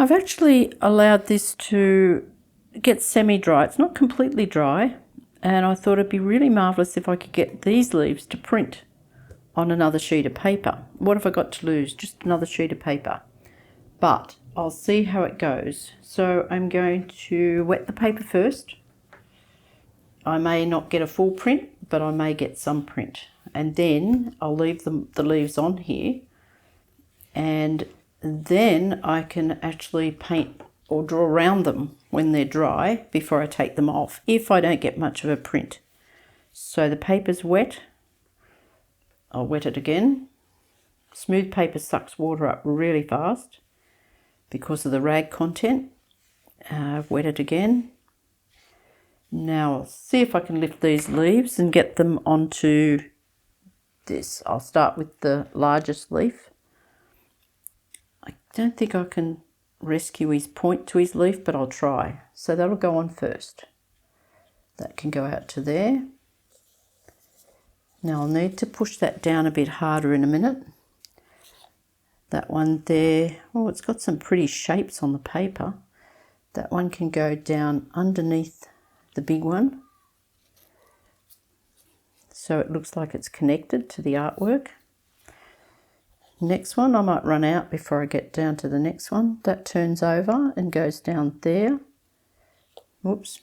I've actually allowed this to get semi-dry. It's not completely dry, and I thought it'd be really marvellous if I could get these leaves to print on another sheet of paper. What have I got to lose? Just another sheet of paper. But I'll see how it goes. So I'm going to wet the paper first. I may not get a full print, but I may get some print. And then I'll leave the leaves on here, and then I can actually paint or draw around them when they're dry before I take them off, if I don't get much of a print. So the paper's wet. I'll wet it again. Smooth paper sucks water up really fast because of the rag content. I've wet it again. Now I'll see if I can lift these leaves and get them onto this. I'll start with the largest leaf. I don't think I can rescue his point to his leaf, but I'll try. So that'll go on first. That can go out to there. Now I'll need to push that down a bit harder in a minute. That one there, oh, it's got some pretty shapes on the paper. That one can go down underneath the big one, so it looks like it's connected to the artwork. Next one, I might run out before I get down to the next one. That turns over and goes down there. Whoops.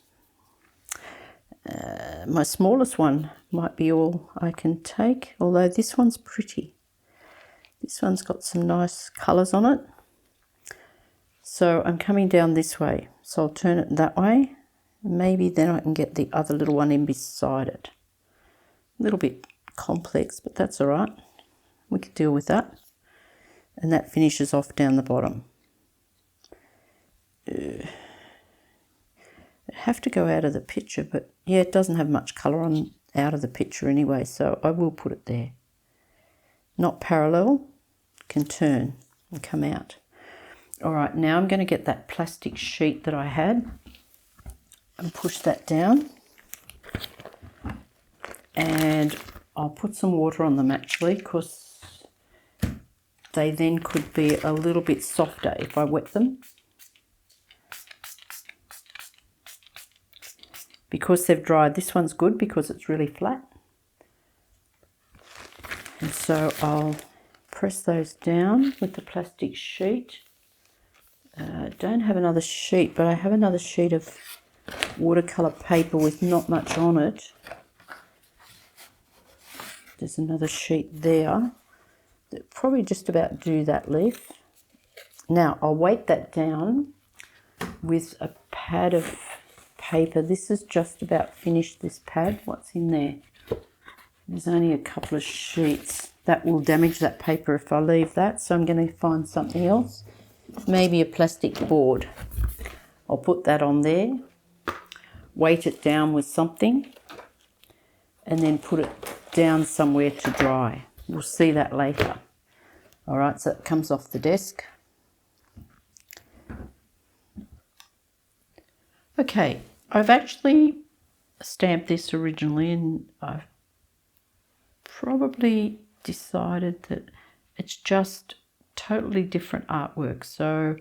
My smallest one might be all I can take, although this one's pretty. This one's got some nice colours on it. So I'm coming down this way, so I'll turn it that way. Maybe then I can get the other little one in beside it. A little bit complex, but that's all right. We could deal with that. And that finishes off down the bottom. I have to go out of the picture, but yeah, it doesn't have much colour on out of the picture anyway, so I will put it there. Not parallel, can turn and come out. All right, now I'm going to get that plastic sheet that I had and push that down. And I'll put some water on them actually, because they then could be a little bit softer if I wet them. Because they've dried, this one's good because it's really flat. And so I'll press those down with the plastic sheet. I don't have another sheet, but I have another sheet of watercolour paper with not much on it. There's another sheet there. That probably just about do that leaf. Now I'll weight that down with a pad of paper. This is just about finished, this pad. What's in there? There's only a couple of sheets. That will damage that paper if I leave that, so I'm going to find something else. Maybe a plastic board. I'll put that on there, weight it down with something, and then put it down somewhere to dry. We'll see that later. All right, so it comes off the desk. Okay, I've actually stamped this originally, and I've probably decided that it's just totally different artwork, so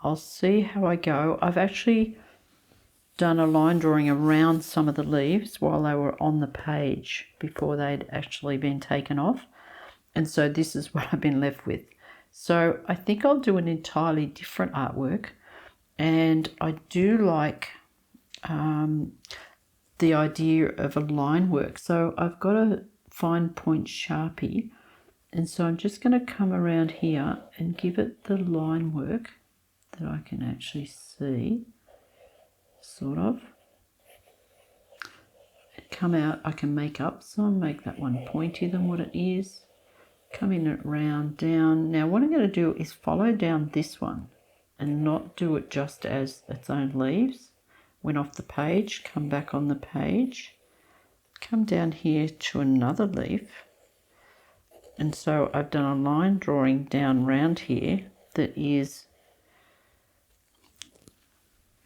I'll see how I go. I've actually done a line drawing around some of the leaves while they were on the page before they'd actually been taken off, and so this is what I've been left with. So I think I'll do an entirely different artwork, and I do like the idea of a line work. So I've got a fine point Sharpie, and so I'm just going to come around here and give it the line work that I can actually see, sort of. And come out, I can make up, so I'll make that one pointier than what it is. Come in it round, down. Now what I'm going to do is follow down this one and not do it just as its own leaves. Went off the page, come back on the page, come down here to another leaf. And so I've done a line drawing down round here that is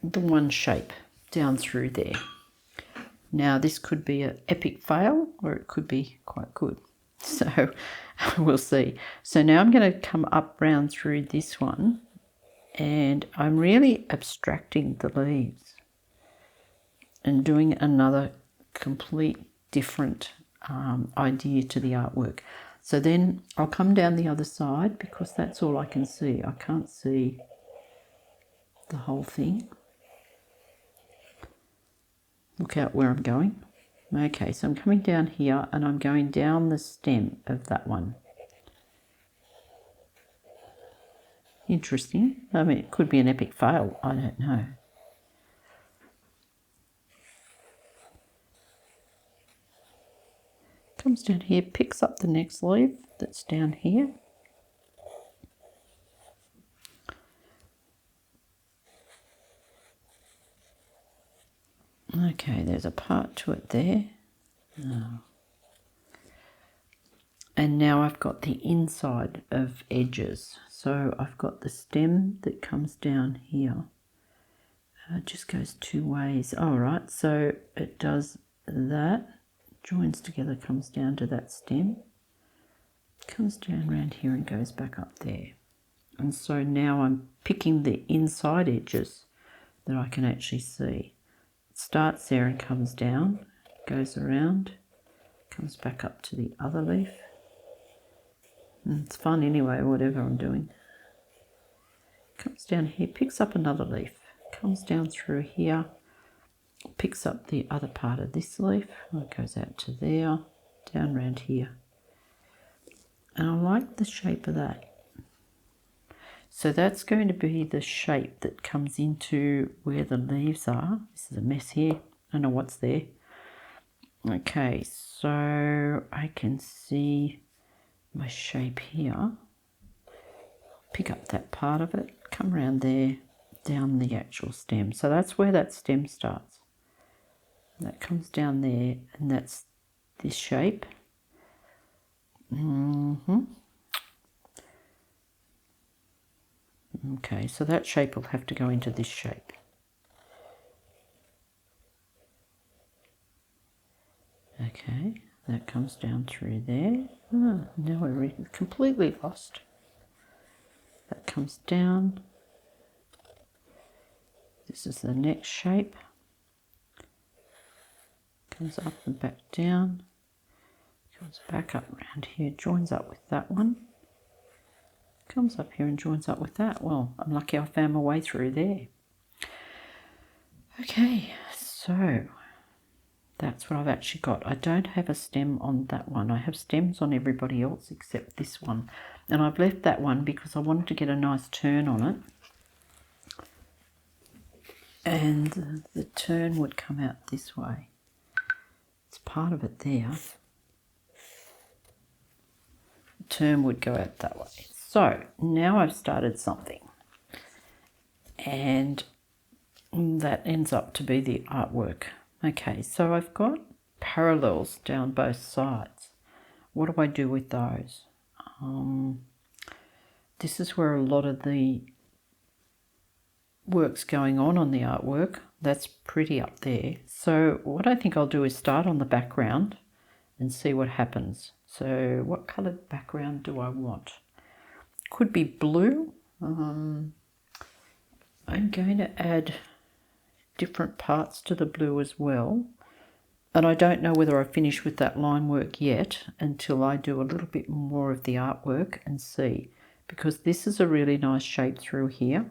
the one shape down through there. Now this could be an epic fail, or it could be quite good. So we'll see. So now I'm going to come up round through this one And I'm really abstracting the leaves and doing another complete different idea to the artwork. So then I'll come down the other side because that's all I can see. I can't see the whole thing. Look out where I'm going. Okay, so I'm coming down here and I'm going down the stem of that one. Interesting. I mean, it could be an epic fail. I don't know. Comes down here, picks up the next leaf that's down here. Okay, there's a part to it there. Oh. And now I've got the inside of edges. So I've got the stem that comes down here. It just goes two ways. All right, so it does that. Joins together, comes down to that stem, comes down around here and goes back up there. And so now I'm picking the inside edges that I can actually see. It starts there and comes down, goes around, comes back up to the other leaf. And it's fun anyway, whatever I'm doing. Comes down here, picks up another leaf, comes down through here, picks up the other part of this leaf, it goes out to there, down around here. And I like the shape of that. So that's going to be the shape that comes into where the leaves are. This is a mess here, I don't know what's there. Okay, so I can see my shape here. Pick up that part of it, come around there, down the actual stem. So that's where that stem starts. That comes down there, and that's this shape. Okay, so that shape will have to go into this shape. Okay, that comes down through there. Oh, now we're completely lost. That comes down. This is the next shape. Comes up and back down, comes back up around here, joins up with that one, comes up here and joins up with that. Well, I'm lucky I found my way through there. Okay, so that's what I've actually got. I don't have a stem on that one. I have stems on everybody else except this one. And I've left that one because I wanted to get a nice turn on it. And the turn would come out this way. It's part of it there. The turn would go out that way. So now I've started something. And that ends up to be the artwork. Okay, so I've got parallels down both sides. What do I do with those? This is where a lot of the work's going on the artwork. That's pretty up there. So what I think I'll do is start on the background and see what happens. So what coloured background do I want? Could be blue. I'm going to add different parts to the blue as well. And I don't know whether I finish with that line work yet until I do a little bit more of the artwork and see. Because this is a really nice shape through here.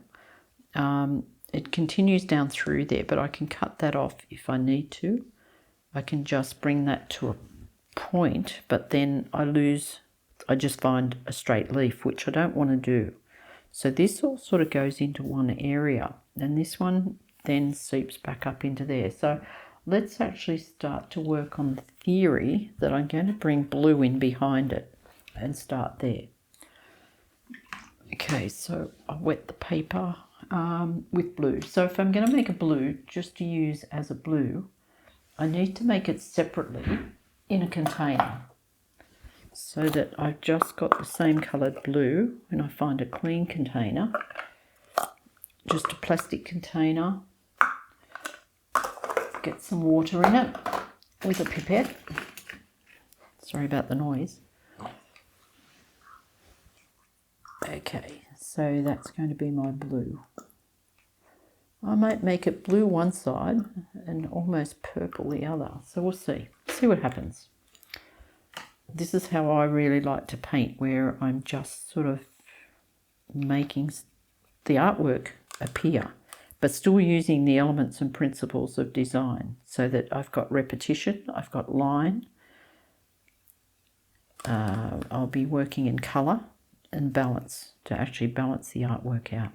It continues down through there, but I can cut that off if I need to. I can just bring that to a point, but then I just find a straight leaf, which I don't want to do. So this all sort of goes into one area, and this one then seeps back up into there. So let's actually start to work on the theory that I'm going to bring blue in behind it and start there. Okay, so I wet the paper with blue. So if I'm going to make a blue just to use as a blue, I need to make it separately in a container so that I've just got the same coloured blue when I find a clean container, just a plastic container, get some water in it with a pipette. Sorry about the noise. Okay, so that's going to be my blue. I might make it blue one side and almost purple the other. So we'll see what happens. This is how I really like to paint, where I'm just sort of making the artwork appear, but still using the elements and principles of design, so that I've got repetition, I've got line, I'll be working in colour and balance to actually balance the artwork out.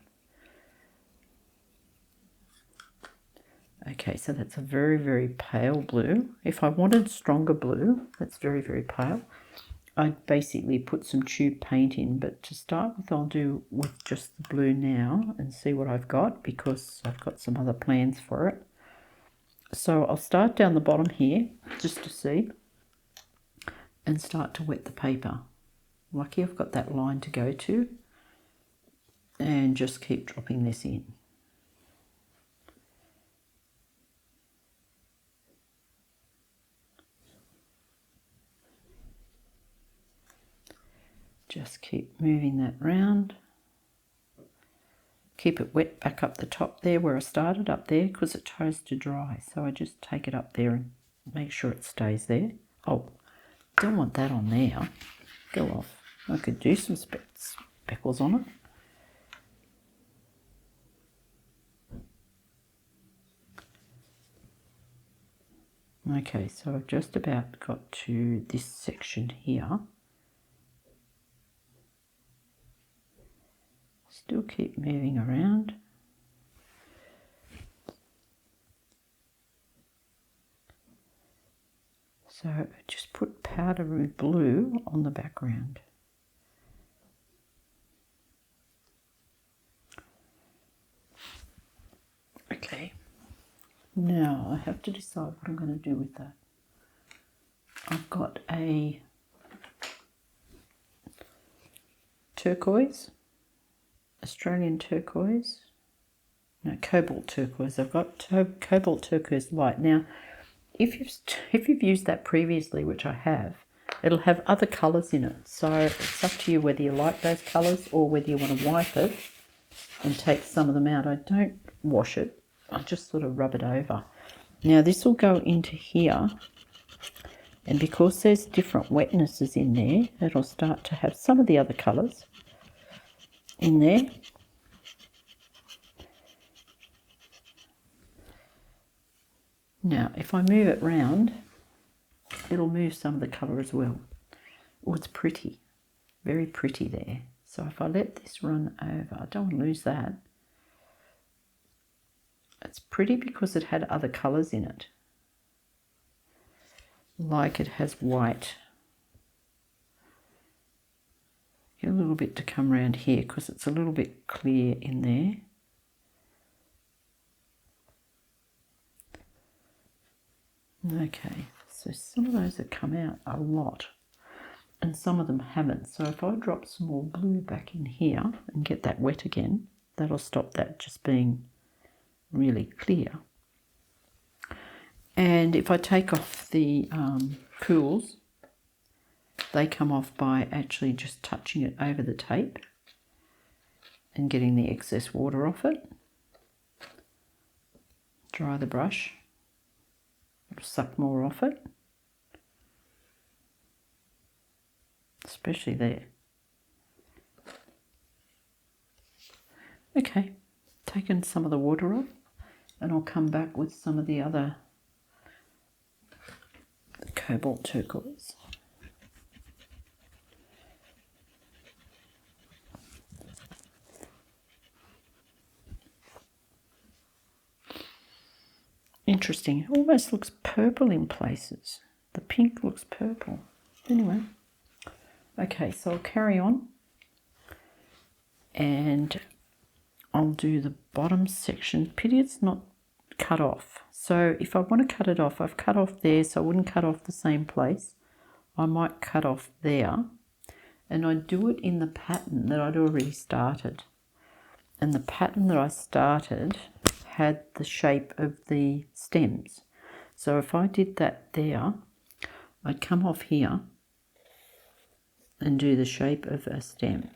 Okay, so that's a very, very pale blue. If I wanted stronger blue, that's very, very pale, I'd basically put some tube paint in, but to start with I'll do with just the blue now and see what I've got, because I've got some other plans for it. So I'll start down the bottom here just to see and start to wet the paper. Lucky I've got that line to go to, and just keep dropping this in. Just keep moving that round. Keep it wet back up the top there where I started, up there, because it tries to dry. So I just take it up there and make sure it stays there. Oh, don't want that on there. Go off. I could do some speckles on it. Okay, so I've just about got to this section here. Still keep moving around. So just put powdery blue on the background. Okay, now I have to decide what I'm going to do with that. I've got a turquoise, Australian turquoise, no, cobalt turquoise. I've got cobalt turquoise light. Now, if you've used that previously, which I have, it'll have other colours in it. So it's up to you whether you like those colours or whether you want to wipe it and take some of them out. I don't wash it. I just sort of rub it over. Now this will go into here, and because there's different wetnesses in there, it'll start to have some of the other colours in there. Now if I move it round, it'll move some of the colour as well. Oh, it's pretty, very pretty there. So if I let this run over, I don't want to lose that. It's pretty because it had other colours in it. Like it has white. Get a little bit to come around here because it's a little bit clear in there. Okay, so some of those have come out a lot and some of them haven't. So if I drop some more blue back in here and get that wet again, that'll stop that just being really clear. And if I take off the pools, they come off by actually just touching it over the tape and getting the excess water off it. Dry the brush, it'll suck more off it, especially there. Okay, taken some of the water off, and I'll come back with some of the other cobalt turquoise. Interesting, it almost looks purple in places. The pink looks purple. Anyway, okay, so I'll carry on and I'll do the bottom section. Pity it's not cut off. So if I want to cut it off, I've cut off there, so I wouldn't cut off the same place. I might cut off there, and I'd do it in the pattern that I'd already started. And the pattern that I started had the shape of the stems. So if I did that there, I'd come off here and do the shape of a stem.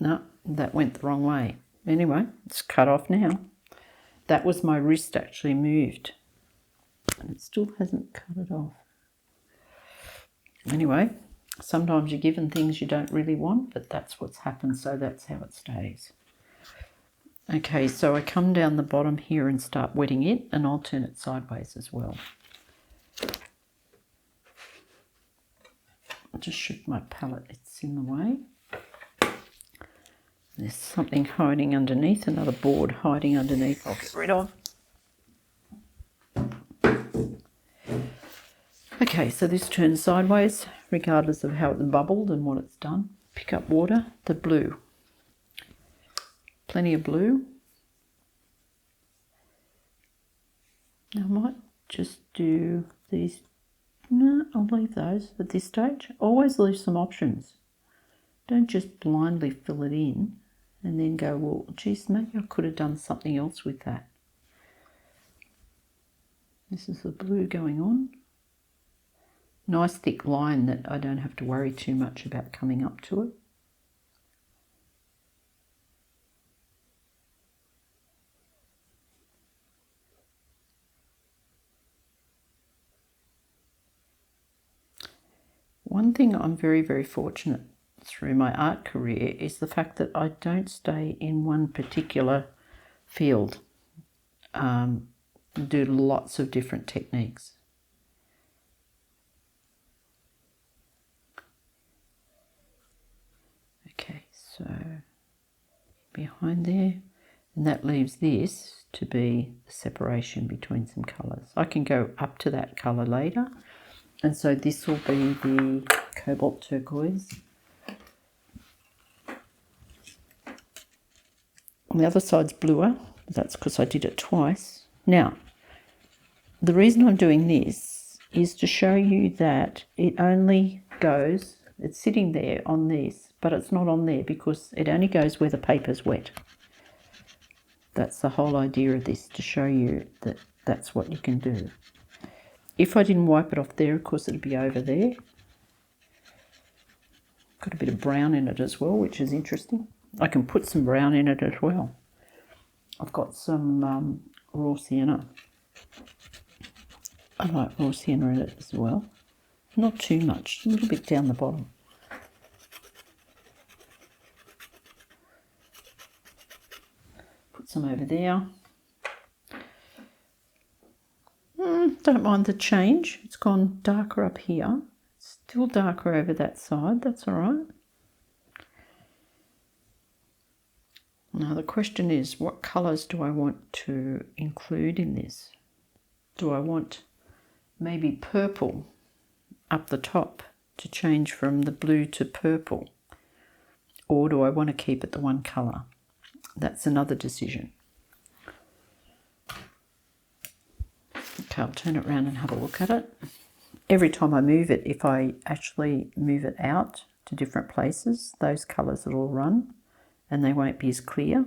No, that went the wrong way. Anyway, it's cut off now. That was my wrist actually moved. And it still hasn't cut it off. Anyway, sometimes you're given things you don't really want, but that's what's happened, so that's how it stays. Okay, so I come down the bottom here and start wetting it, and I'll turn it sideways as well. I'll just shift my palette, it's in the way. There's something hiding underneath, another board hiding underneath I'll get rid of. Okay, so this turns sideways, regardless of how it's bubbled and what it's done. Pick up water, the blue. Plenty of blue. I might just do these. No, I'll leave those at this stage. Always leave some options. Don't just blindly fill it in and then go, well, geez, maybe I could have done something else with that. This is the blue going on. Nice thick line that I don't have to worry too much about coming up to it. One thing I'm very, very fortunate through my art career is the fact that I don't stay in one particular field. Do lots of different techniques. Okay, so behind there, and that leaves this to be the separation between some colours. I can go up to that colour later, and so this will be the cobalt turquoise. On the other side's bluer, that's because I did it twice. Now, the reason I'm doing this is to show you that it only goes, it's sitting there on this, but it's not on there because it only goes where the paper's wet. That's the whole idea of this, to show you that that's what you can do. If I didn't wipe it off there, of course it'd be over there. Got a bit of brown in it as well, which is interesting. I can put some brown in it as well. I've got some raw sienna. I like raw sienna in it as well. Not too much, a little bit down the bottom. Put some over there. Don't mind the change. It's gone darker up here. Still darker over that side. That's all right. Now the question is, what colours do I want to include in this? Do I want maybe purple up the top to change from the blue to purple? Or do I want to keep it the one colour? That's another decision. Okay, I'll turn it around and have a look at it. Every time I move it, if I actually move it out to different places, those colours will all run and they won't be as clear.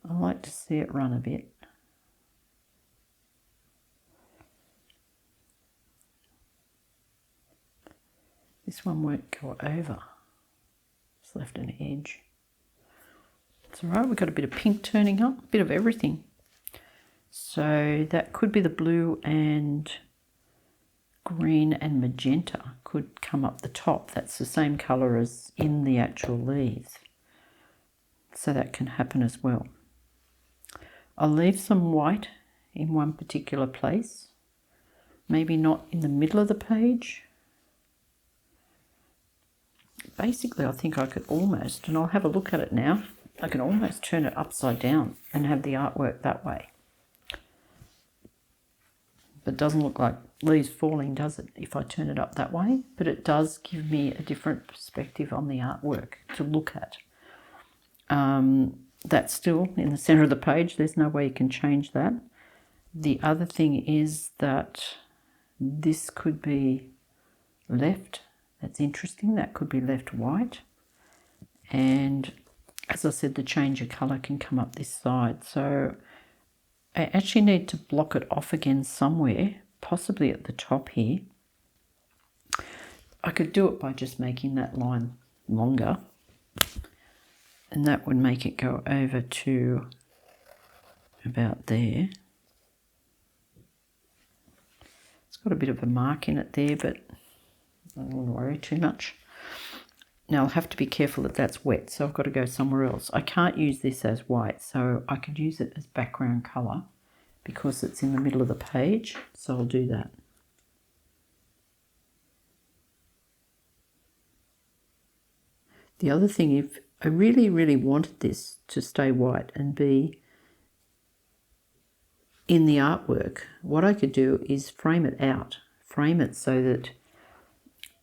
I like to see it run a bit. This one won't go over. It's left an edge. It's all right, we've got a bit of pink turning up, a bit of everything. So that could be the blue and green and magenta could come up the top. That's the same colour as in the actual leaves. So that can happen as well. I'll leave some white in one particular place. Maybe not in the middle of the page. Basically, I think I could almost, and I'll have a look at it now, I can almost turn it upside down and have the artwork that way. But it doesn't look like leaves falling, does it, if I turn it up that way? But it does give me a different perspective on the artwork to look at. That's still in the centre of the page. There's no way you can change that. The other thing is that this could be left. That's interesting. That could be left white. And as I said, the change of colour can come up this side. So I actually need to block it off again somewhere, possibly at the top here. I could do it by just making that line longer, and that would make it go over to about there. It's got a bit of a mark in it there, but I don't want to worry too much. Now I'll have to be careful that that's wet, so I've got to go somewhere else. I can't use this as white, so I could use it as background colour because it's in the middle of the page, so I'll do that. The other thing, if I really, really wanted this to stay white and be in the artwork, what I could do is frame it out. Frame it so that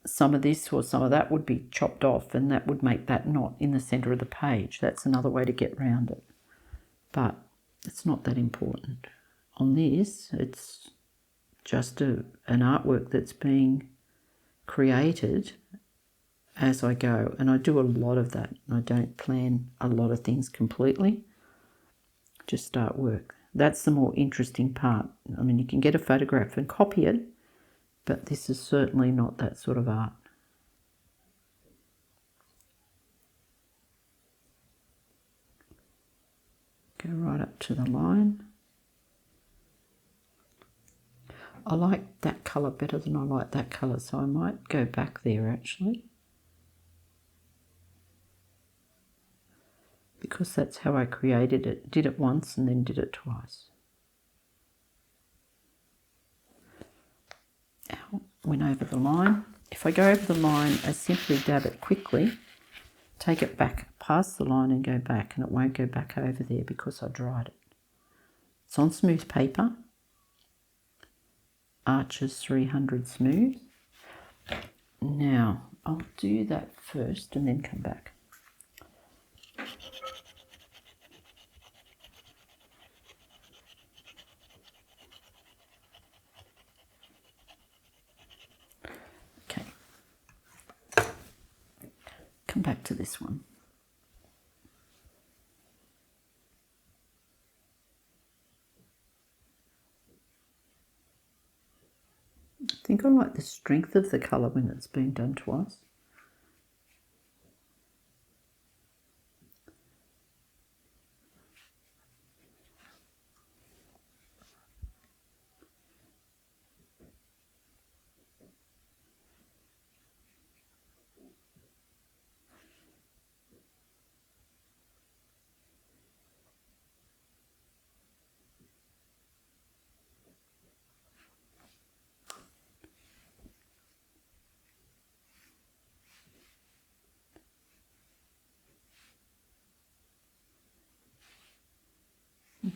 some of this or some of that would be chopped off, and that would make that not in the centre of the page. That's another way to get around it. But it's not that important. On this, it's just an artwork that's being created as I go, and I do a lot of that. I don't plan a lot of things completely, just start work. That's the more interesting part. I mean, you can get a photograph and copy it, but this is certainly not that sort of art. Go right up to the line. I like that colour better than I like that colour, so I might go back there actually, because that's how I created it. Did it once and then did it twice. Ow, went over the line. If I go over the line, I simply dab it quickly, take it back past the line and go back, and it won't go back over there because I dried it. It's on smooth paper, Arches 300 smooth. Now, I'll do that first and then come back. Come back to this one. I think I like the strength of the colour when it's been done twice.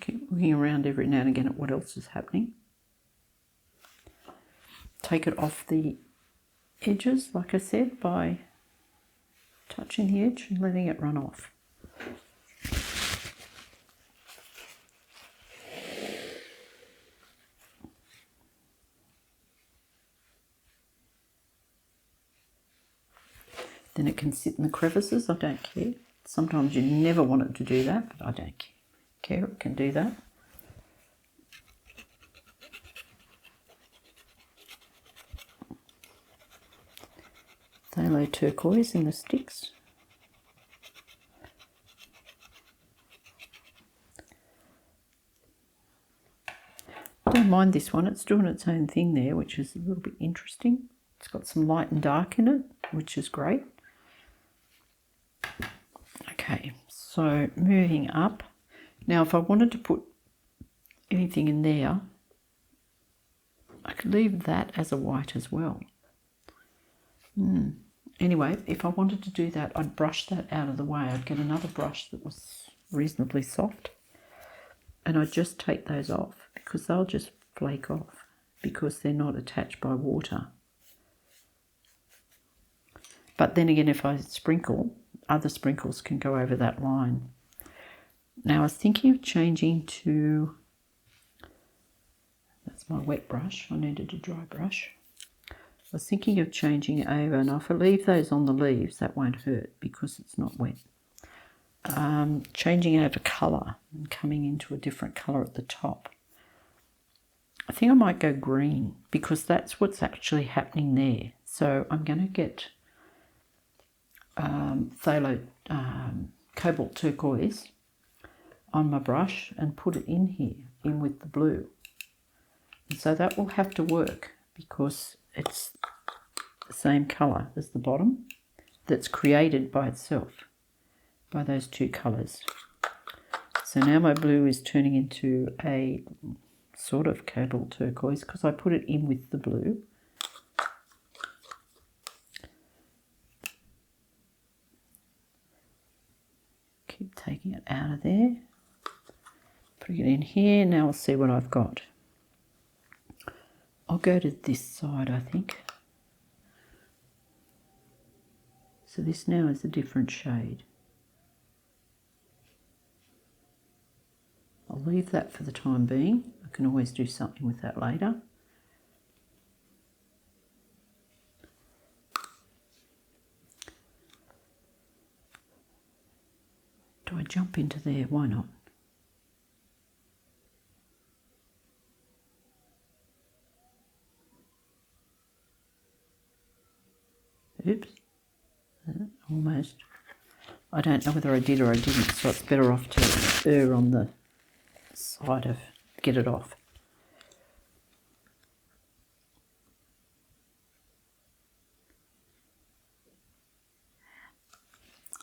Keep looking around every now and again at what else is happening. Take it off the edges, like I said, by touching the edge and letting it run off. Then it can sit in the crevices, I don't care. Sometimes you never want it to do that, but I don't care, it can do that. Phthalo turquoise in the sticks. I don't mind this one, it's doing its own thing there, which is a little bit interesting. It's got some light and dark in it, which is great. Okay, so moving up. Now if I wanted to put anything in there, I could leave that as a white as well. Anyway, if I wanted to do that, I'd brush that out of the way. I'd get another brush that was reasonably soft, and I'd just take those off because they'll just flake off because they're not attached by water. But then again, if I sprinkle, other sprinkles can go over that line. Now I was thinking of changing to, that's my wet brush, I needed a dry brush. I was thinking of changing it over, and if I leave those on the leaves, that won't hurt because it's not wet. Changing over colour and coming into a different colour at the top. I think I might go green because that's what's actually happening there. So I'm going to get phthalo cobalt turquoise on my brush and put it in here, in with the blue. And so that will have to work because it's the same colour as the bottom that's created by itself, by those two colours. So now my blue is turning into a sort of cobalt turquoise because I put it in with the blue. Keep taking it out of there. Putting it in here. Now we'll see what I've got. I'll go to this side, I think. So this now is a different shade. I'll leave that for the time being. I can always do something with that later. Do I jump into there? Why not? Oops. Almost. I don't know whether I did or I didn't, so it's better off to err on the side of get it off.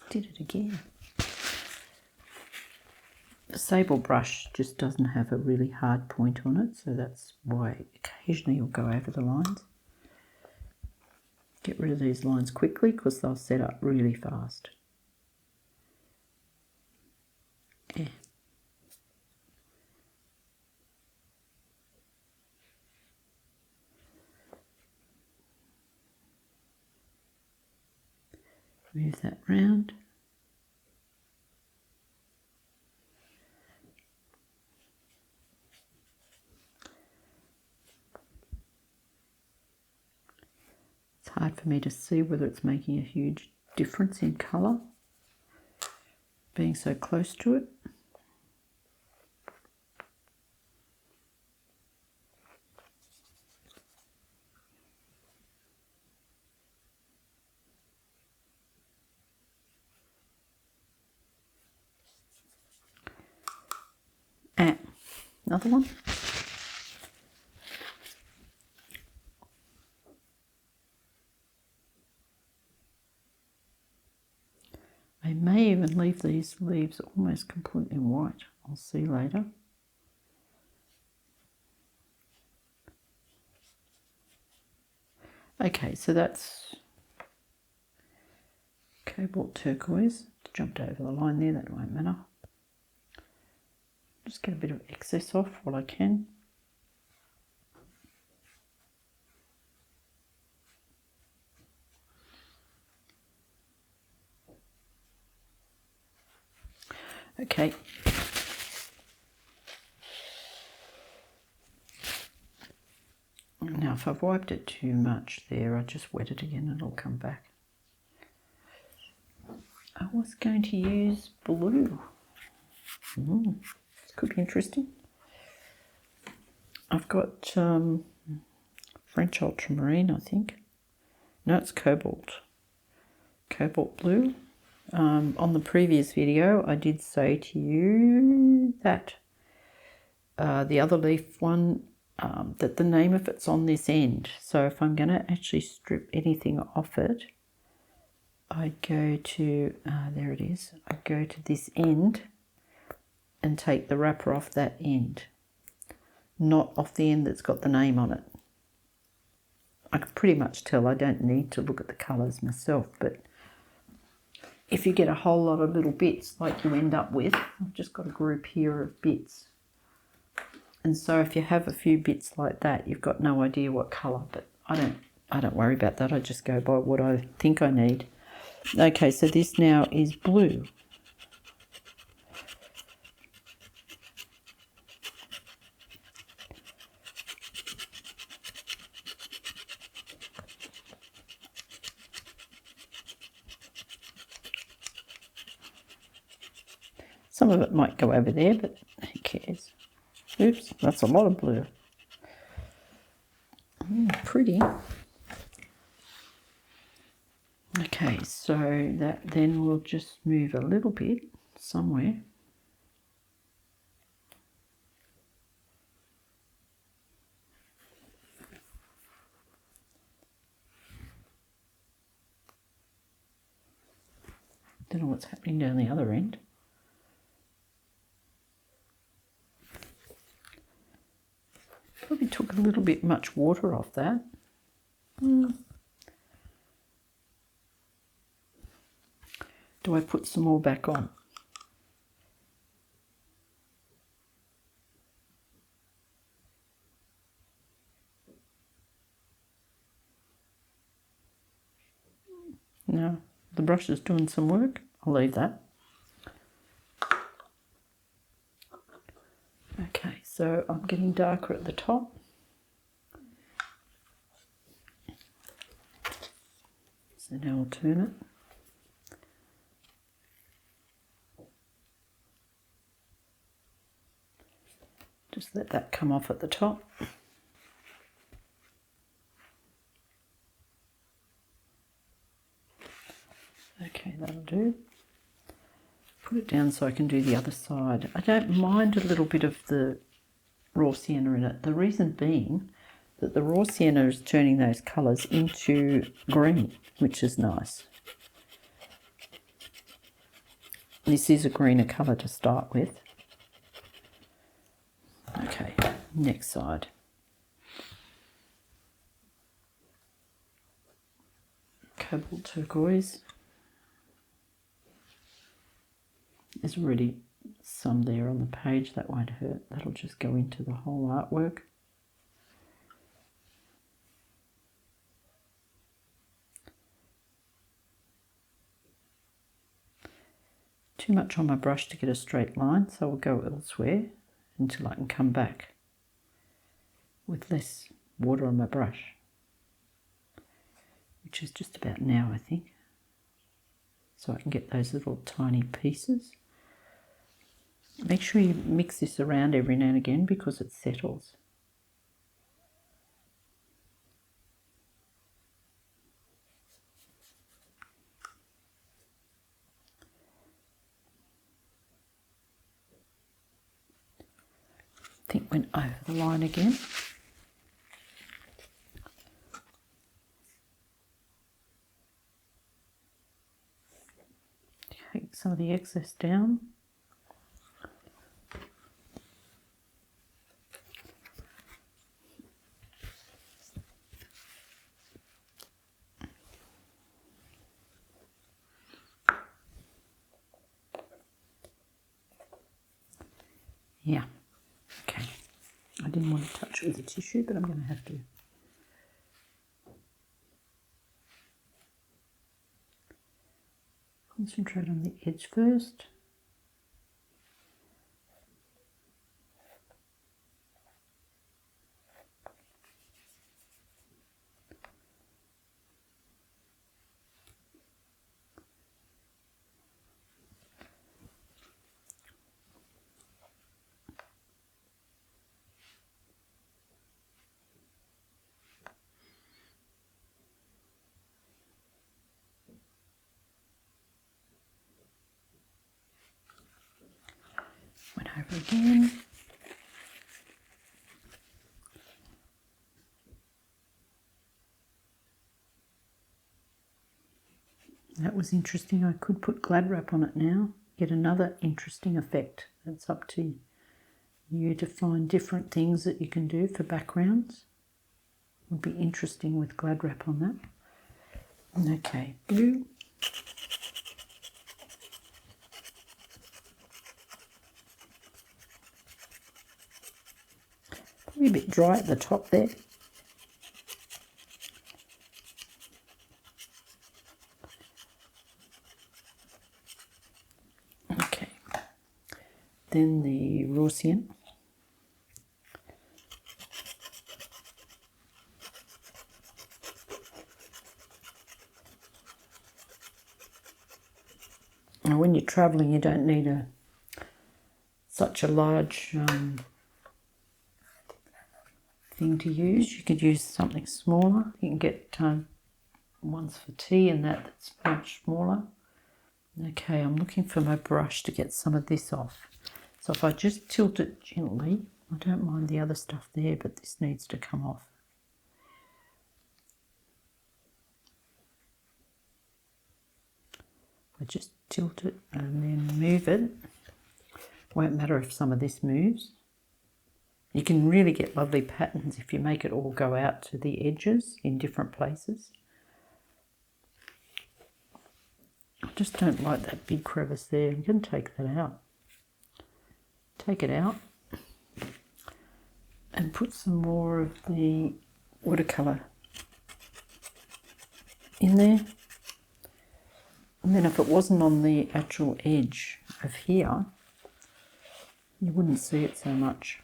Did it again. The sable brush just doesn't have a really hard point on it, so that's why occasionally you'll go over the lines. Get rid of these lines quickly because they'll set up really fast. Yeah. Move that round. It's hard for me to see whether it's making a huge difference in colour, being so close to it. Another one. I may even leave these leaves almost completely white. I'll see later. Okay, so that's cobalt turquoise. Jumped over the line there, that won't matter. Just get a bit of excess off while I can. Okay. Now if I've wiped it too much there, I just wet it again and it'll come back. I was going to use blue. This could be interesting. I've got French ultramarine, I think. No, it's cobalt. Cobalt blue. On the previous video, I did say to you that the other leaf one, that the name of it's on this end. So if I'm going to actually strip anything off it, I'd go to, there it is, I'd go to this end and take the wrapper off that end, not off the end that's got the name on it. I can pretty much tell. I don't need to look at the colours myself, but if you get a whole lot of little bits like you end up with, I've just got a group here of bits. And so if you have a few bits like that, you've got no idea what colour, but I don't worry about that. I just go by what I think I need. Okay, so this now is blue. Some of it might go over there, but who cares? Oops, that's a lot of blue. Pretty. Okay, so that then will just move a little bit somewhere. Don't know what's happening down the other end. Probably took a little bit much water off that. Do I put some more back on? No, the brush is doing some work. I'll leave that. Okay, so I'm getting darker at the top. So now I'll turn it. Just let that come off at the top. Okay, that'll do. Put it down so I can do the other side. I don't mind a little bit of the raw sienna in it. The reason being that the raw sienna is turning those colours into green, which is nice. This is a greener colour to start with. Okay, next side. Cobalt turquoise. There's already some there on the page, that won't hurt. That'll just go into the whole artwork. Too much on my brush to get a straight line, so I'll go elsewhere until I can come back with less water on my brush, which is just about now, I think, so I can get those little tiny pieces. Make sure you mix this around every now and again because it settles. I think went over the line again. Take some of the excess down. Yeah, okay. I didn't want to touch it with a tissue, but I'm going to have to. Concentrate on the edge first. Went over again. That was interesting. I could put Glad Wrap on it now, get another interesting effect. It's up to you to find different things that you can do for backgrounds. Would be interesting with Glad Wrap on that. Okay, blue. Probably a bit dry at the top there. Okay, then the raw sienna. Now when you're travelling you don't need such a large thing to use. You could use something smaller. You can get one's for tea and that's much smaller. Okay, I'm looking for my brush to get some of this off. So if I just tilt it gently, I don't mind the other stuff there, but this needs to come off. I just tilt it and then move it. Won't matter if some of this moves. You can really get lovely patterns if you make it all go out to the edges in different places. I just don't like that big crevice there. I'm going to take that out. Take it out and put some more of the watercolour in there. And then if it wasn't on the actual edge of here, you wouldn't see it so much.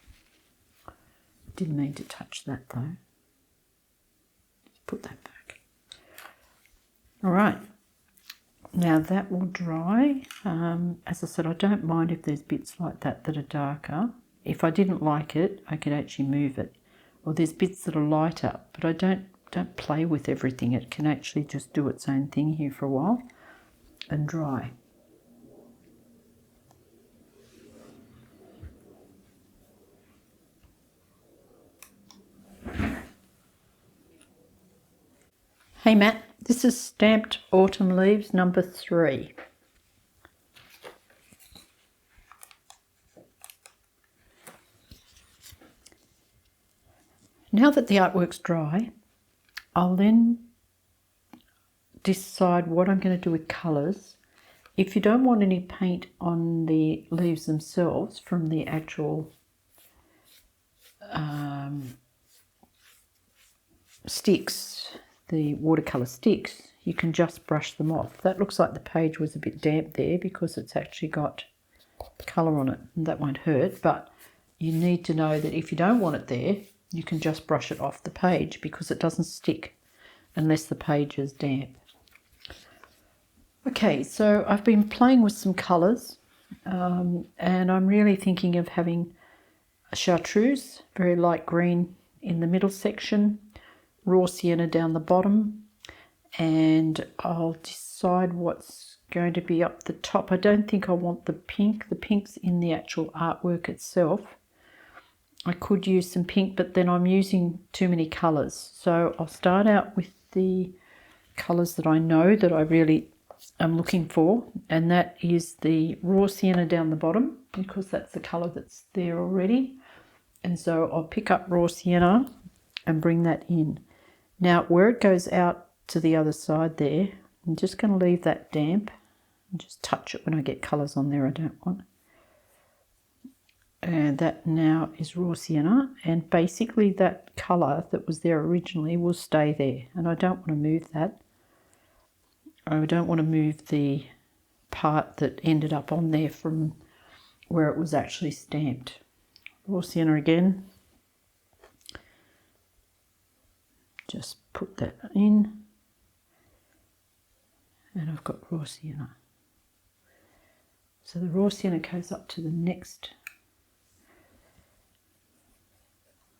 Didn't mean to touch that though. Just put that back. All right. Now that will dry. As I said, I don't mind if there's bits like that that are darker. If I didn't like it, I could actually move it. Or there's bits that are lighter, but I don't play with everything. It can actually just do its own thing here for a while and dry. Hey Matt, this is Stamped Autumn Leaves number 3. Now that the artwork's dry, I'll then decide what I'm going to do with colours. If you don't want any paint on the leaves themselves from the actual sticks, the watercolour sticks, you can just brush them off. That looks like the page was a bit damp there because it's actually got colour on it, and that won't hurt, but you need to know that if you don't want it there, you can just brush it off the page because it doesn't stick unless the page is damp. Okay, so I've been playing with some colours and I'm really thinking of having a chartreuse, very light green in the middle section, raw sienna down the bottom, and I'll decide what's going to be up the top. I don't think I want the pink. The pink's in the actual artwork itself. I could use some pink, but then I'm using too many colours. So I'll start out with the colours that I know that I really am looking for, and that is the raw sienna down the bottom because that's the colour that's there already. And so I'll pick up raw sienna and bring that in. Now where it goes out to the other side there, I'm just going to leave that damp and just touch it when I get colours on there I don't want. And that now is raw sienna, and basically that colour that was there originally will stay there, and I don't want to move that. I don't want to move the part that ended up on there from where it was actually stamped. Raw sienna again. Just put that in, and I've got raw sienna. So the raw sienna goes up to the next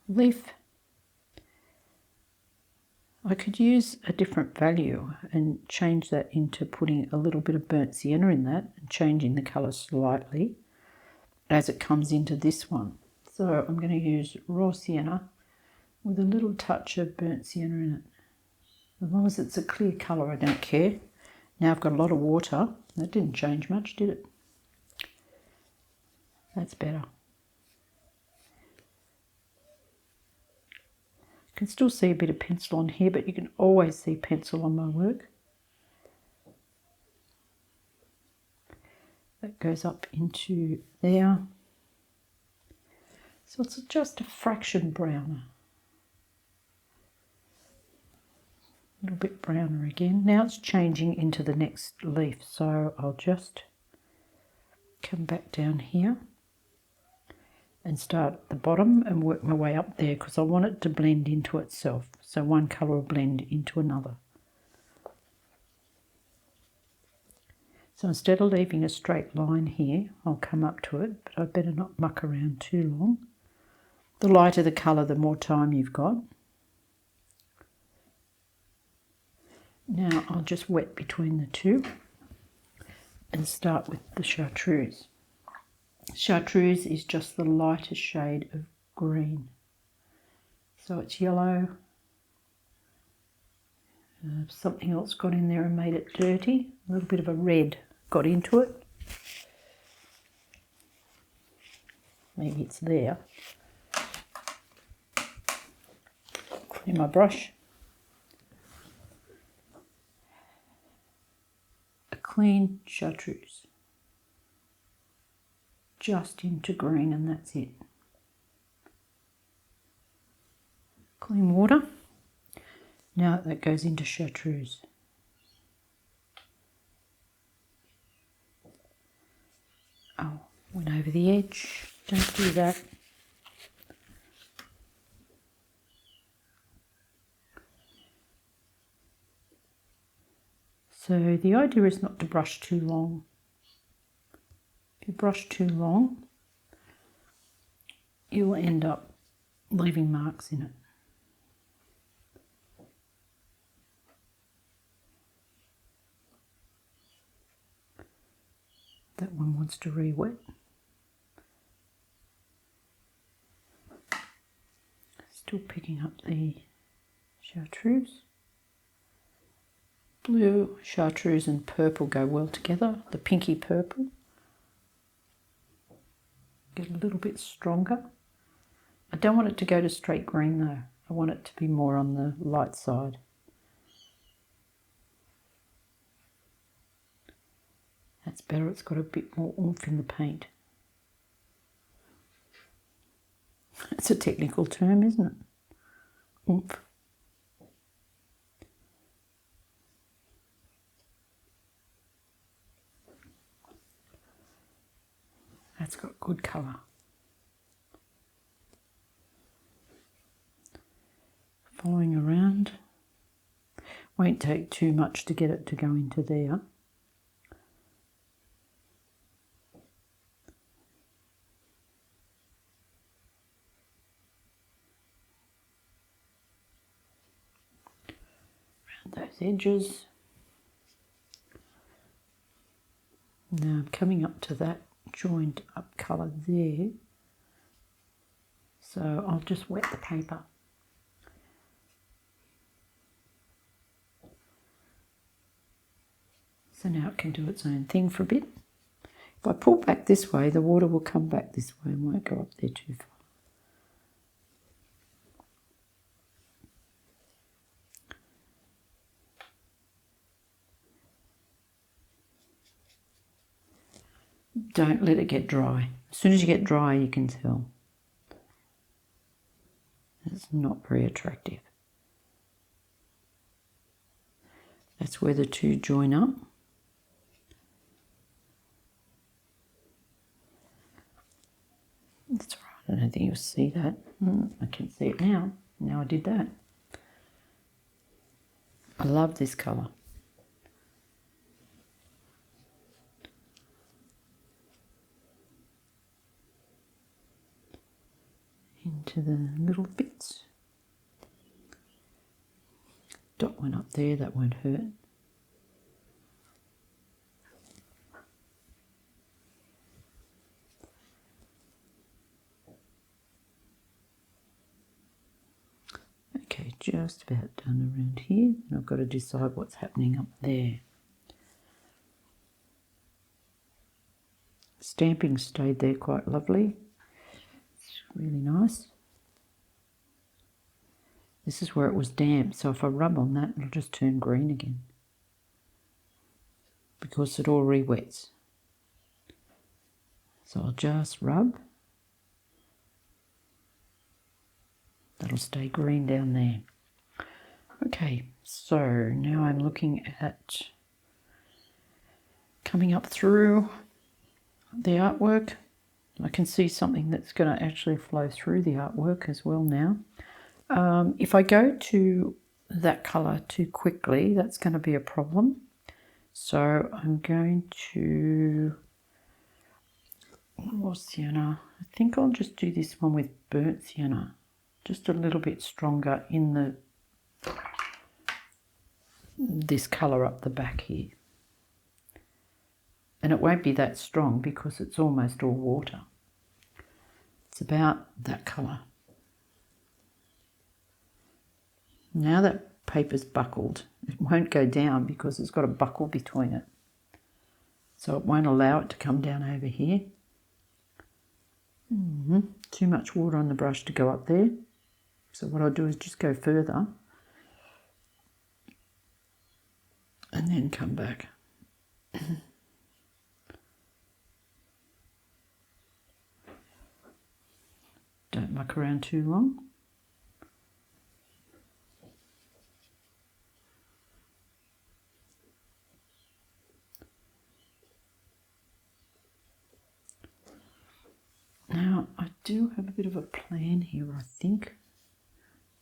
leaf. I could use a different value and change that into putting a little bit of burnt sienna in that and changing the colour slightly as it comes into this one. So I'm going to use raw sienna with a little touch of burnt sienna in it. As long as it's a clear colour, I don't care. Now I've got a lot of water. That didn't change much, did it? That's better. You can still see a bit of pencil on here, but you can always see pencil on my work. That goes up into there. So it's just a fraction browner. A little bit browner again. Now it's changing into the next leaf, so I'll just come back down here and start at the bottom and work my way up there because I want it to blend into itself. So one colour will blend into another. So instead of leaving a straight line here, I'll come up to it, but I better not muck around too long. The lighter the colour, the more time you've got. Now I'll just wet between the two and start with the chartreuse. Chartreuse is just the lightest shade of green. So it's yellow. Something else got in there and made it dirty. A little bit of a red got into it. Maybe it's there. Clean my brush. A clean chartreuse. Just into green, and that's it. Clean water. Now that goes into chartreuse. Oh, went over the edge. Don't do that. So the idea is not to brush too long. If you brush too long, you'll end up leaving marks in it. That one wants to re-wet. Still picking up the chartreuse. Blue, chartreuse and purple go well together, the pinky purple. Get a little bit stronger. I don't want it to go to straight green though. I want it to be more on the light side. That's better, it's got a bit more oomph in the paint. It's a technical term, isn't it? Oomph. That's got good colour. Following around. Won't take too much to get it to go into there. Around those edges. Now I'm coming up to that joined up colour there, so I'll just wet the paper. So now it can do its own thing for a bit. If I pull back this way, the water will come back this way and won't go up there too far. Don't let it get dry. As soon as you get dry, you can tell. It's not very attractive. That's where the two join up. That's right, I don't think you'll see that. I can see it now. Now I did that. I love this colour. Into the little bits. Dot one up there, that won't hurt. Okay, just about done around here. And I've got to decide what's happening up there. Stamping stayed there quite lovely. Really nice. This is where it was damp, so if I rub on that, it'll just turn green again because it all re-wets. So I'll just rub. That'll stay green down there. Okay, so now I'm looking at coming up through the artwork. I can see something that's going to actually flow through the artwork as well now. If I go to that colour too quickly, that's going to be a problem. So I'm going to more sienna. I think I'll just do this one with burnt sienna, just a little bit stronger in this colour up the back here. And it won't be that strong because it's almost all water. It's about that colour. Now that paper's buckled, it won't go down because it's got a buckle between it. So it won't allow it to come down over here. Too much water on the brush to go up there. So what I'll do is just go further and then come back. Don't muck around too long. Now, I do have a bit of a plan here, I think.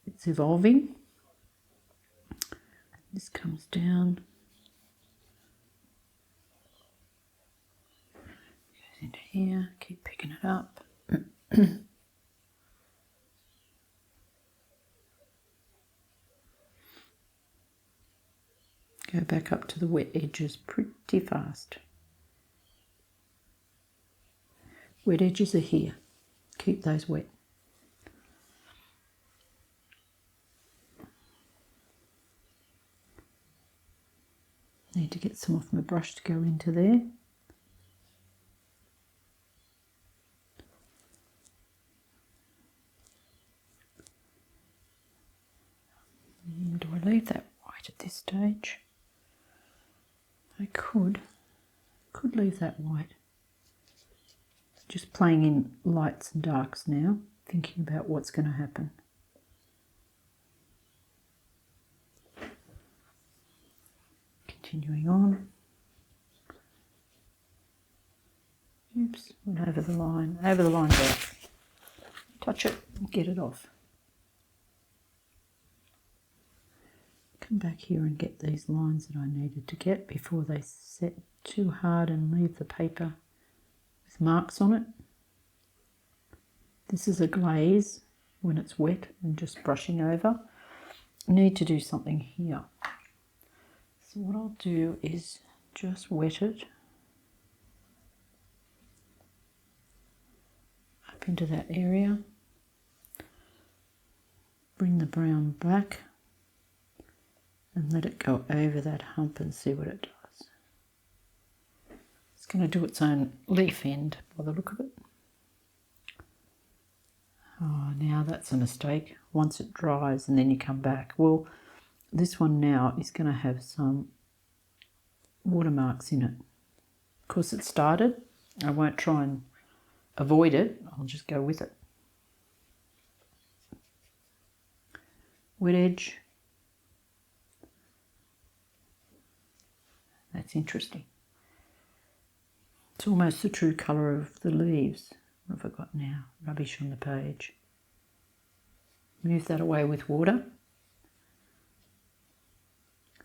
It's evolving. This comes down. Goes into here, keep picking it up. Go back up to the wet edges pretty fast. Wet edges are here. Keep those wet. Need to get some off my brush to go into there. Do I leave that white at this stage? I could leave that white. Just playing in lights and darks now, thinking about what's going to happen. Continuing on. Oops, went over the line. Over the line, there. Touch it, get it off. Come back here and get these lines that I needed to get before they set too hard and leave the paper with marks on it. This is a glaze when it's wet and just brushing over. I need to do something here. So what I'll do is just wet it up into that area. Bring the brown back and let it go over that hump and see what it does. It's going to do its own leaf end by the look of it. Oh, now that's a mistake. Once it dries and then you come back. Well, this one now is going to have some watermarks in it. Of course, it started. I won't try and avoid it. I'll just go with it. Wet edge. That's interesting. It's almost the true colour of the leaves. What have I got now? Rubbish on the page. Move that away with water.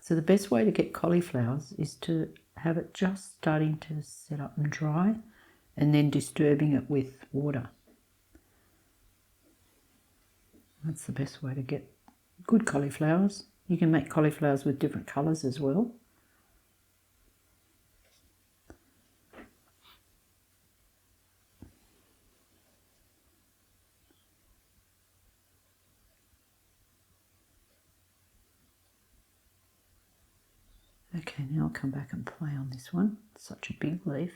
So the best way to get cauliflowers is to have it just starting to set up and dry and then disturbing it with water. That's the best way to get good cauliflowers. You can make cauliflowers with different colours as well. Okay, now I'll come back and play on this one. It's such a big leaf.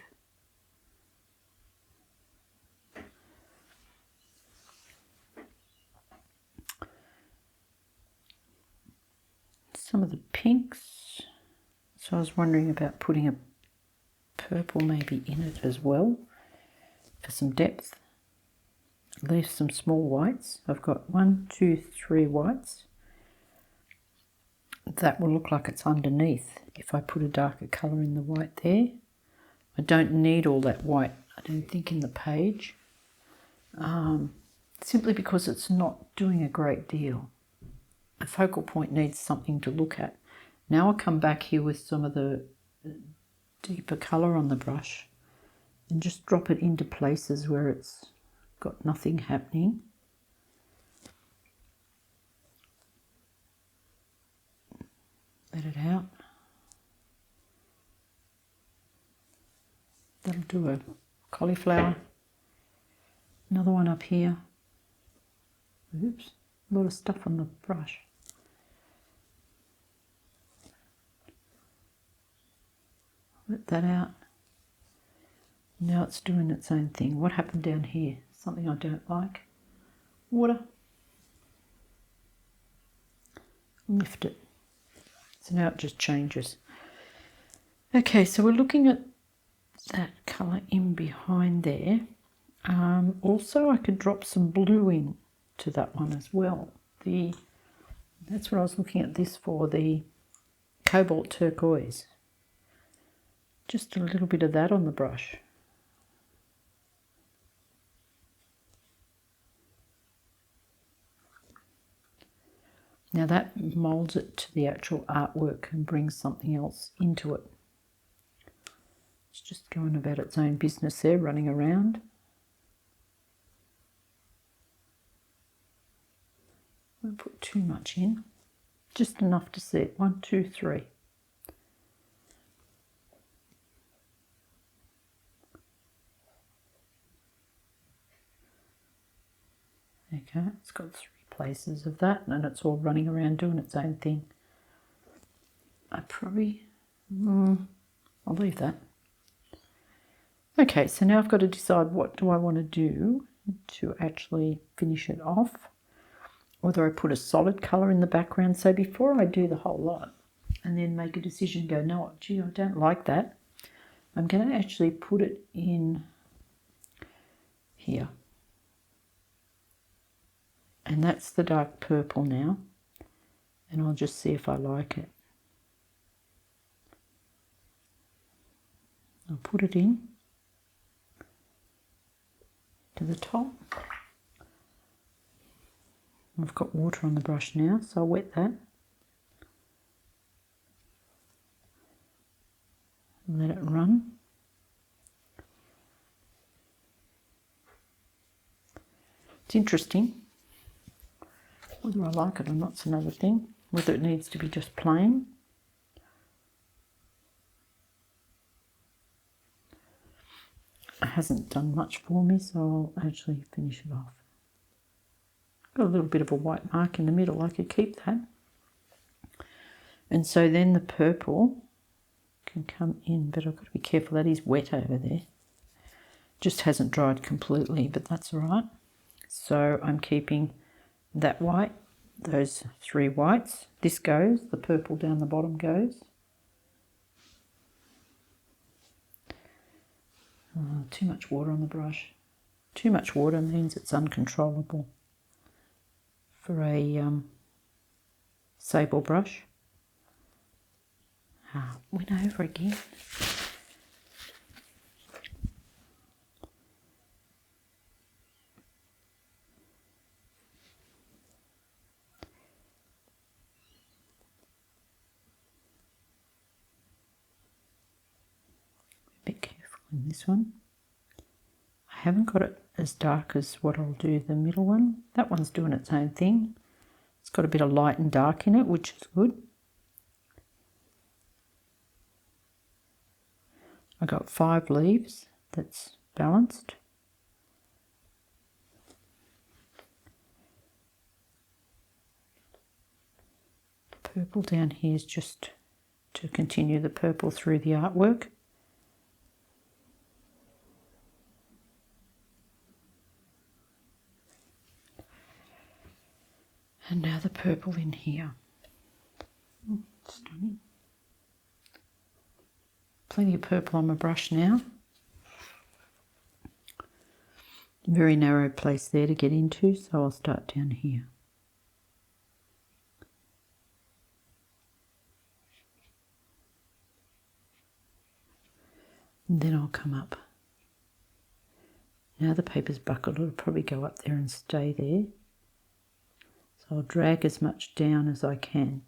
Some of the pinks. So I was wondering about putting a purple maybe in it as well for some depth. Leave some small whites. I've got 1, 2, 3 whites. That will look like it's underneath if I put a darker colour in the white there. I don't need all that white, I don't think, in the page, simply because it's not doing a great deal. A focal point needs something to look at. Now I'll come back here with some of the deeper colour on the brush and just drop it into places where it's got nothing happening. let it out. That'll do a cauliflower. Another one up here. Oops, a lot of stuff on the brush. Let that out. Now it's doing its own thing. What happened down here? Something I don't like. Water. Lift it. So now it just changes. Okay, so we're looking at that colour in behind there. Also, I could drop some blue in to that one as well. That's what I was looking at this for, the cobalt turquoise. Just a little bit of that on the brush. Now that moulds it to the actual artwork and brings something else into it. It's just going about its own business there, running around. I won't put too much in, just enough to see it. 1, 2, 3. Okay, it's got 3 places of that, and it's all running around doing its own thing. I probably, I'll leave that. Okay, so now I've got to decide what do I want to do to actually finish it off. Whether I put a solid colour in the background. So before I do the whole lot and then make a decision, go, no, gee, I don't like that, I'm going to actually put it in here. And that's the dark purple now. And I'll just see if I like it. I'll put it in to the top. I've got water on the brush now, so I'll wet that. Let it run. It's interesting. Whether I like it or not's another thing. Whether it needs to be just plain. It hasn't done much for me, so I'll actually finish it off. Got a little bit of a white mark in the middle. I could keep that. And so then the purple can come in, but I've got to be careful. That is wet over there. Just hasn't dried completely, but that's all right. So I'm keeping that white, those 3 whites. This goes, the purple down the bottom goes. Too much water on the brush. Too much water means it's uncontrollable for a sable brush. Went over again. A bit careful in this one. I haven't got it as dark as what I'll do the middle one. That one's doing its own thing. It's got a bit of light and dark in it, which is good. I got 5 leaves. That's balanced. The purple down here is just to continue the purple through the artwork. And now the purple in here. Stunning. Plenty of purple on my brush now. Very narrow place there to get into, so I'll start down here. And then I'll come up. Now the paper's buckled, it'll probably go up there and stay there. So I'll drag as much down as I can.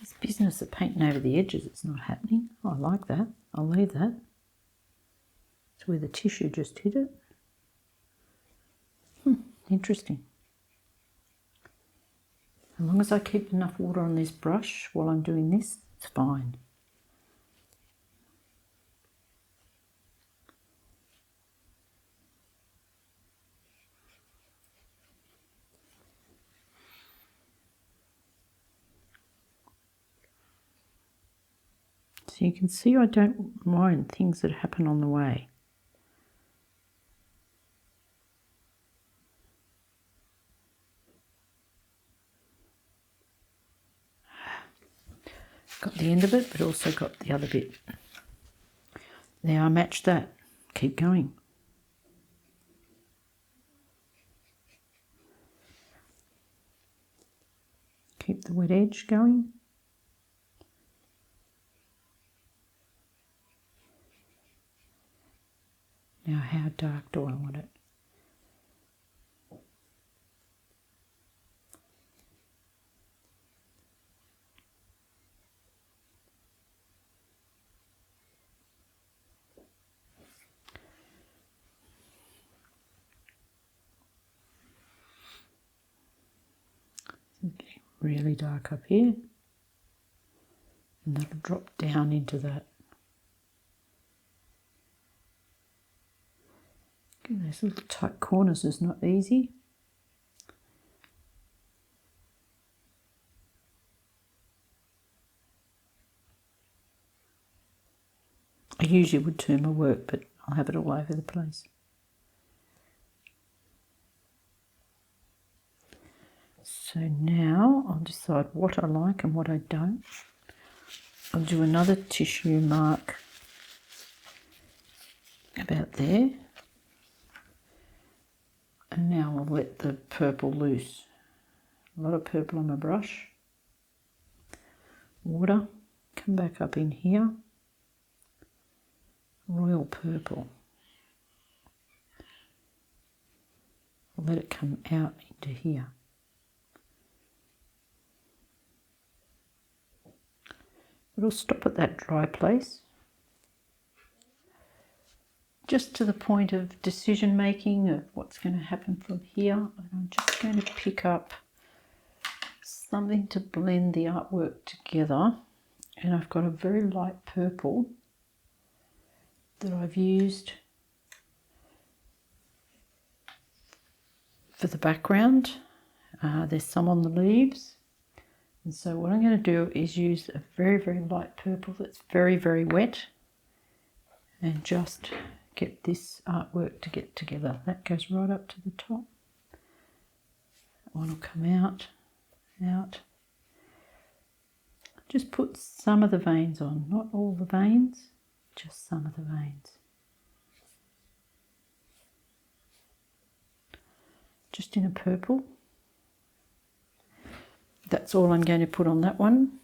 This business of painting over the edges, it's not happening. I like that. I'll leave that. It's where the tissue just hit it. Interesting. As long as I keep enough water on this brush while I'm doing this, it's fine. So you can see I don't mind things that happen on the way. Got the end of it, but also got the other bit. There, I matched that. Keep going. Keep the wet edge going. Now, how dark do I want it? Okay, really dark up here. And that'll drop down into that. Okay, those little tight corners is not easy. I usually would turn my work, but I'll have it all over the place. So now I'll decide what I like and what I don't. I'll do another tissue mark about there. And now I'll let the purple loose. A lot of purple on my brush. Water, come back up in here. Royal purple. I'll let it come out into here. It'll stop at that dry place. Just to the point of decision making of what's going to happen from here. And I'm just going to pick up something to blend the artwork together. And I've got a very light purple that I've used for the background. There's some on the leaves. And so what I'm going to do is use a very, very light purple that's very, very wet and just get this artwork to get together. That goes right up to the top. That one will come out. Just put some of the veins on, not all the veins, just some of the veins. Just in a purple. That's all I'm going to put on that one.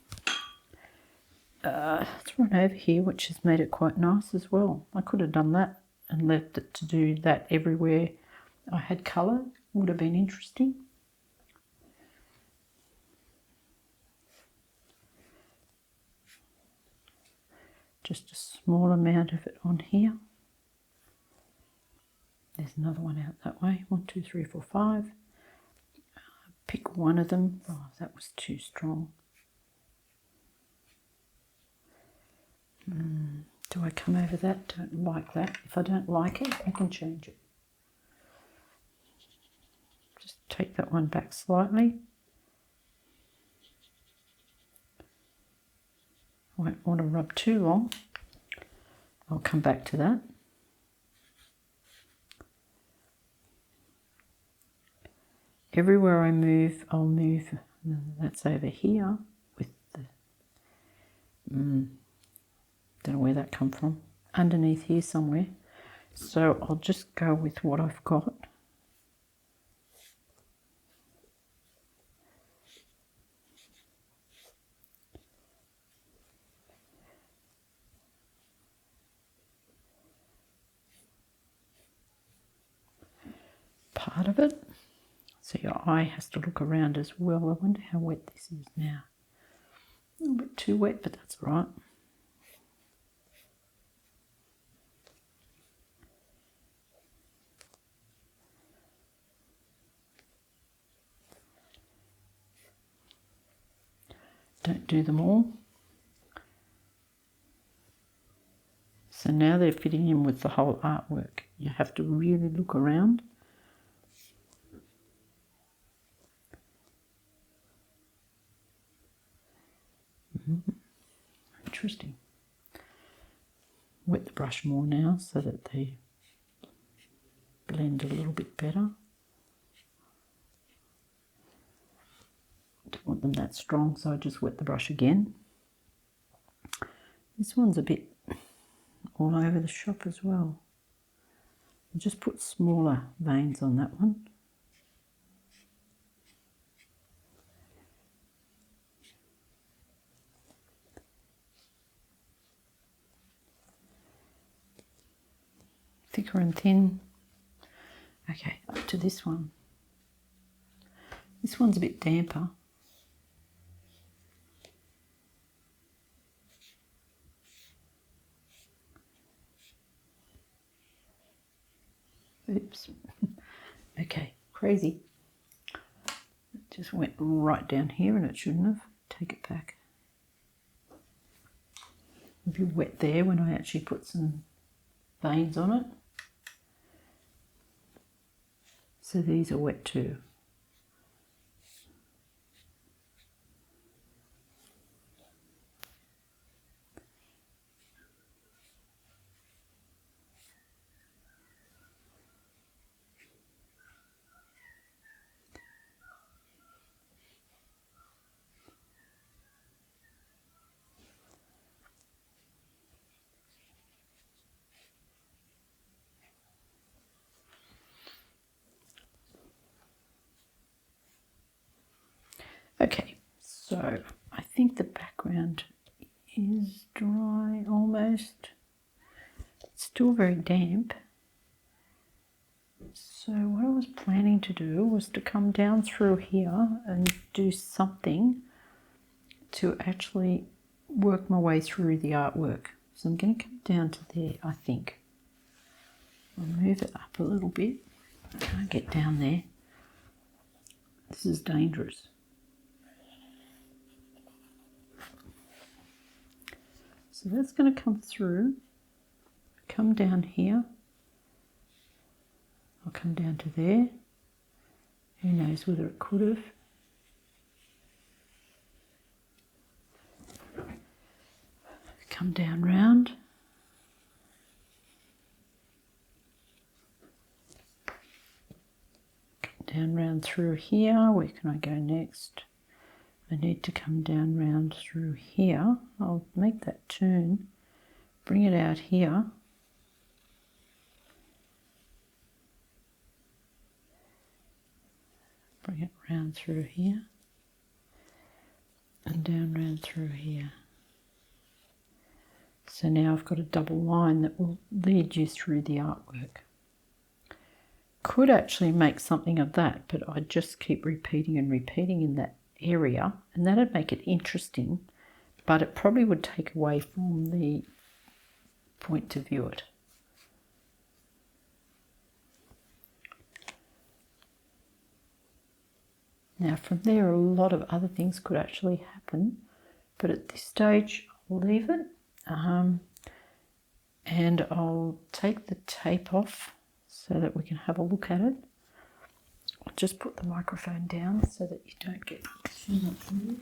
Let's run over here, which has made it quite nice as well. I could have done that and left it to do that everywhere I had colour. Would have been interesting. Just a small amount of it on here. There's another one out that way. 1, 2, 3, 4, 5. Pick one of them. Oh, that was too strong. Do I come over that? Don't like that. If I don't like it, I can change it. Just take that one back slightly. I won't want to rub too long. I'll come back to that. Everywhere I move, I'll move. That's over here with the... don't know where that come from. Underneath here somewhere. So I'll just go with what I've got. Part of it. So your eye has to look around as well. I wonder how wet this is now. A little bit too wet, but that's all right. don't do them all. So now they're fitting in with the whole artwork. You have to really look around. Interesting. Wet the brush more now so that they blend a little bit better. Don't want them that strong, so I just wet the brush again. This one's a bit all over the shop as well. I'll just put smaller veins on that one. Thicker and thin. Okay, up to this one. This one's a bit damper. Oops. Okay, crazy. It just went right down here and it shouldn't have. Take it back. It'll be wet there when I actually put some veins on it. So these are wet too. Okay, so I think the background is dry almost. It's still very damp. So what I was planning to do was to come down through here and do something to actually work my way through the artwork. So I'm going to come down to there, I think. I'll move it up a little bit. I can't get down there. This is dangerous. So that's going to come through, come down here. I'll come down to there. Who knows whether it could have. Come down round. Come down round through here. Where can I go next? I need to come down round through here. I'll make that turn, bring it out here. Bring it round through here and down round through here. So now I've got a double line that will lead you through the artwork. Could actually make something of that, but I just keep repeating and repeating in that area, and that'd make it interesting, but it probably would take away from the point to view it. Now from there a lot of other things could actually happen, but at this stage I'll leave it, and I'll take the tape off so that we can have a look at it. I'll just put the microphone down so that you don't get too much noise.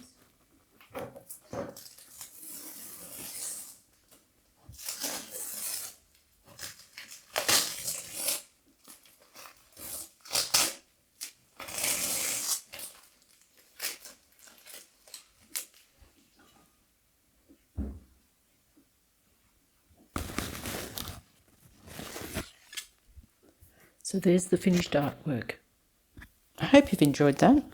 So there's the finished artwork. I hope you've enjoyed that.